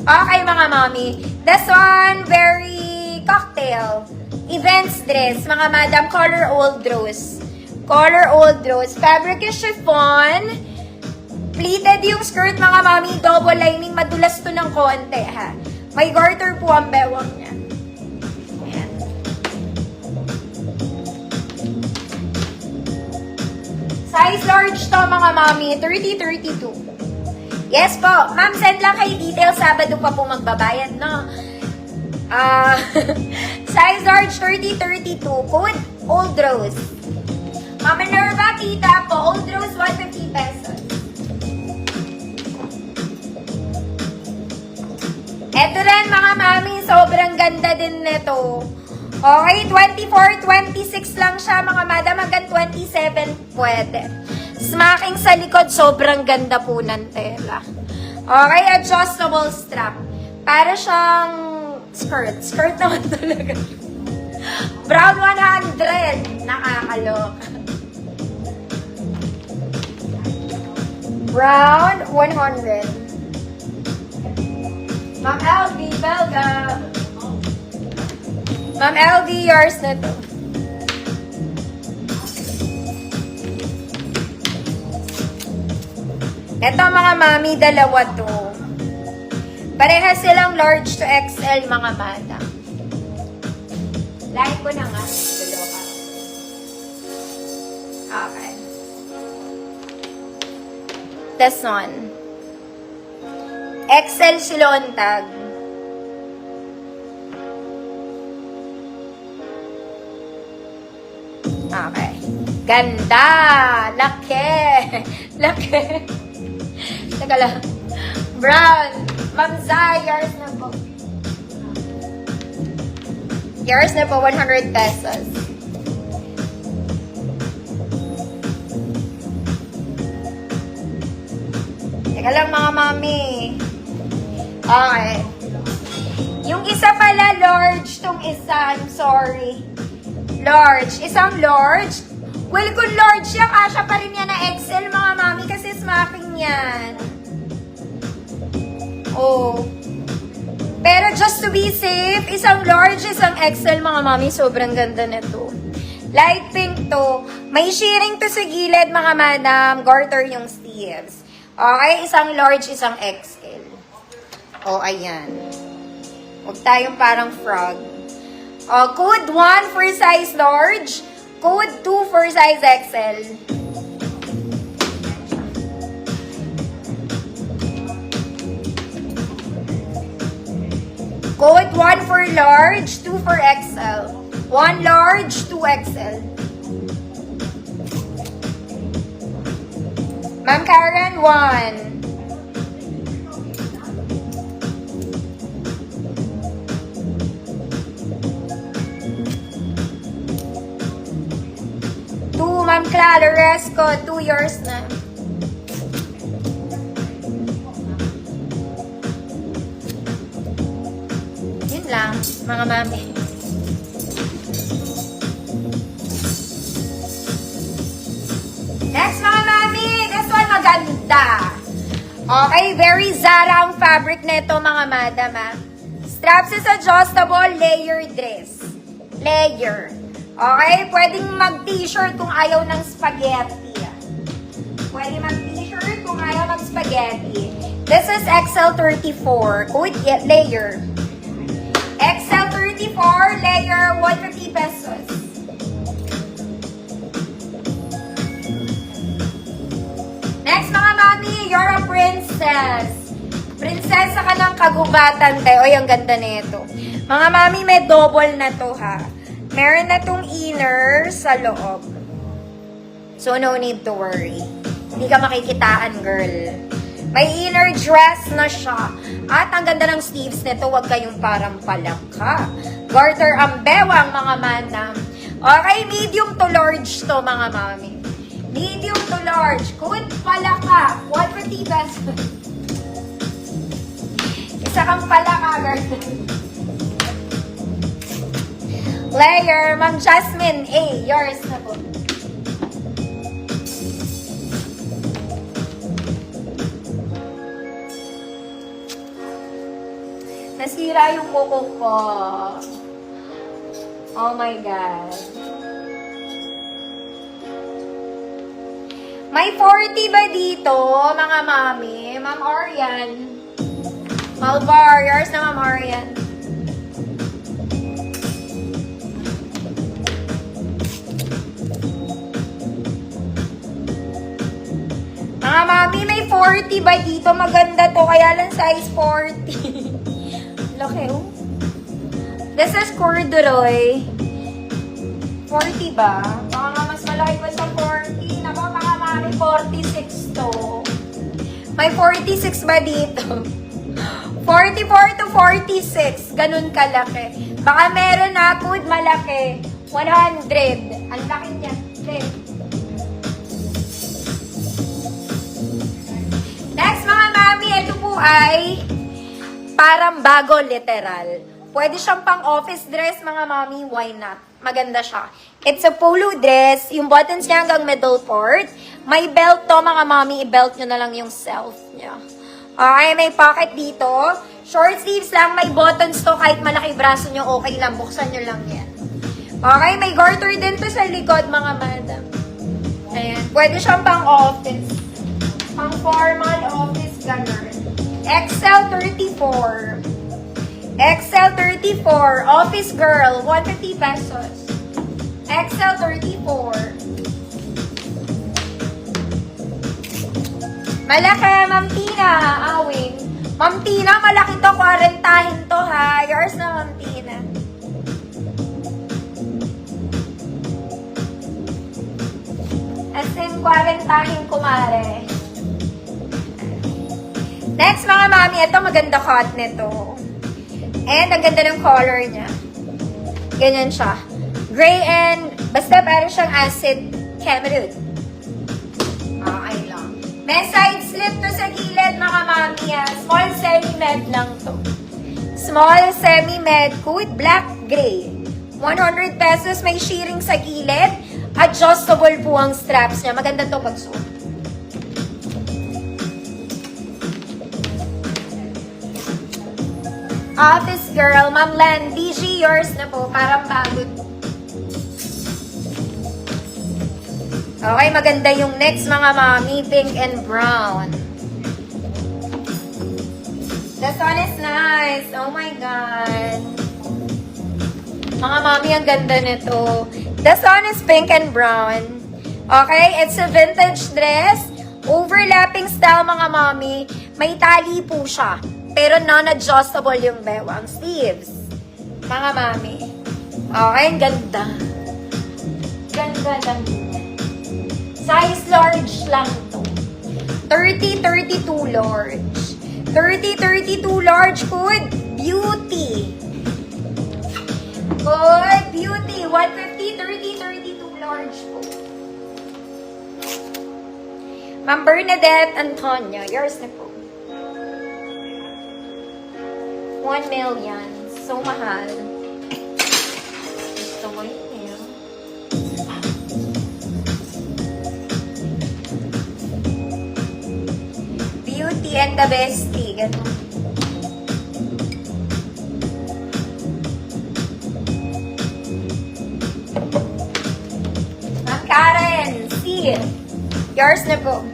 Okay, mga mami. This one, very cocktail. Events dress, mga madam. Color old rose. Color old rose. Fabric is chiffon. Pleated yung skirt, mga mami. Double lining. Madulas to ng konti, ha. May garter po ang bewang niya. Ayan. Size large to, mga mami. 30-32. Yes po. Ma'am, send lang kayo details. Sabado pa po magbabayad, no? Size large 30-32. Code Old Rose. Mama Nerva, kita po. Old Rose, 150 pesos. Eto rin, mga mami. Sobrang ganda din nito. Okay, 24-26 lang siya, mga madam. Hanggang 27 pwede. Smacking sa likod, sobrang ganda po ng tela. Okay, adjustable strap. Para siyang skirt. Skirt naman talaga. Brown 100. Nakakaloka. Brown 100. Ma'am LV, Belga. Ma'am LV, yours na to. Ito, mga mami, dalawa to. Parehas silang large to XL, mga madam. Like ko na nga. Dalawa. Okay. This one. XL silontag. Okay. Ganda! Laki! Laki! Teka lang. Brown. Ma'am Zai, yours na po. Yours na po, 100 pesos. Teka lang, mga mami. Okay. Yung isa pala, large. Tong isa, I'm sorry. Large. Isang large. Well, kung large yan, kasya pa rin yan na XL, mga mami, kasi smacking yan. Oh. Pero just to be safe, isang large, isang XL, mga mami, sobrang ganda nito. Light pink to. May shearing to sa gilid, mga madam. Garter yung sleeves. Okay, isang large, isang XL. Oh, ayan. Huwag tayong parang frog. Code 1 for size large. Code 2 for size XL. Code 1 for large, 2 for XL. 1 large, 2 XL. Ma'am Karen, 1. Ma'am Clara Resco, 2 years na. Yun lang, mga mami. Next, mga mami. This one, maganda. Okay, very Zara ang fabric nito, mga madam, ha. Straps is adjustable, layer dress. Layer. Okay, pwedeng mag-t-shirt kung ayaw ng spaghetti. Pwede mag-t-shirt kung ayaw ng spaghetti. This is XL34. Code layer. XL34, layer, 150 pesos. Next, mga mami, you're a princess. Prinsesa ka ng kagubatan, te. Oy, ang ganda nito. Mga mami, may double na to, ha. Meron na tong inner sa loob. So, no need to worry. Hindi ka makikitaan, girl. May inner dress na siya. At ang ganda ng sleeves nito, huwag kayong parang palaka. Garter ang bewang, mga manam. Okay, medium to large to, mga mami. Medium to large. Good palaka. 150 pesos. Isa kang palaka, girl. Layer, Ma'am Jasmine A. Yours na po. Nasira yung kuko ko. Oh my God. May 40 ba dito, mga mami? Ma'am Orian. Malvar, yours na Ma'am Orian. Mga mami, may 40 ba dito? Maganda to, kaya lang size 40. Laki, oh. This is corduroy. 40 ba? Baka nga mas malaki pa sa 40. Nako, mga mami, 46 to. May 46 ba dito? 44 to 46. Ganun kalaki. Baka meron na good malaki. 100. Ang laki niya. Next, mga mami, ito po ay parang bago literal. Pwede siyang pang office dress, mga mami. Why not? Maganda siya. It's a polo dress. Yung buttons niya hanggang middle part. May belt to, mga mami. I-belt nyo na lang yung self niya. Okay, may pocket dito. Short sleeves lang. May buttons to. Kahit malaki braso nyo, okay lang. Buksan nyo lang yan. Okay, may garter din to sa likod, mga madam. Ayan. Pwede siyang pang office. Pang formal office ganun. XL34. XL34. Office girl. 150 pesos. XL34. Malaki, Ma'am Tina. Awing. Ma'am Tina, malaki to. 40 to, ha. Yours na, Ma'am Tina. As in, 40 kumare. Next, mga mami, ito maganda cut nito. And ang ganda ng color niya. Ganyan siya. Gray and, basta parang siyang acid cameroon. Okay lang. May side slip to sa gilid, mga mami. Small semi-med lang to. Small semi-med with black gray. 100 pesos, may shearing sa gilid. Adjustable po ang straps niya. Maganda to pagsuot. Office girl, Ma'am Len, DG, yours na po. Parang bago. Okay, maganda yung next, mga mami. Pink and brown. This one is nice. Oh my God. Mga mami, ang ganda nito. This one is pink and brown. Okay, it's a vintage dress. Overlapping style, mga mami. May tali po siya. Pero non-adjustable yung bewang sleeves. Mga mami. Okay, ang ganda. Ganda lang. Size large lang to. 30-32 large. 30-32 large. Good beauty. Good beauty. 150-30-32 large po. Ma'am Bernadette Antonio. Yours na po. 1 million. So mahal. Gusto mo yun eh. Beauty and the bestie. Ganun. Ma'am Karen, see. Yours na po.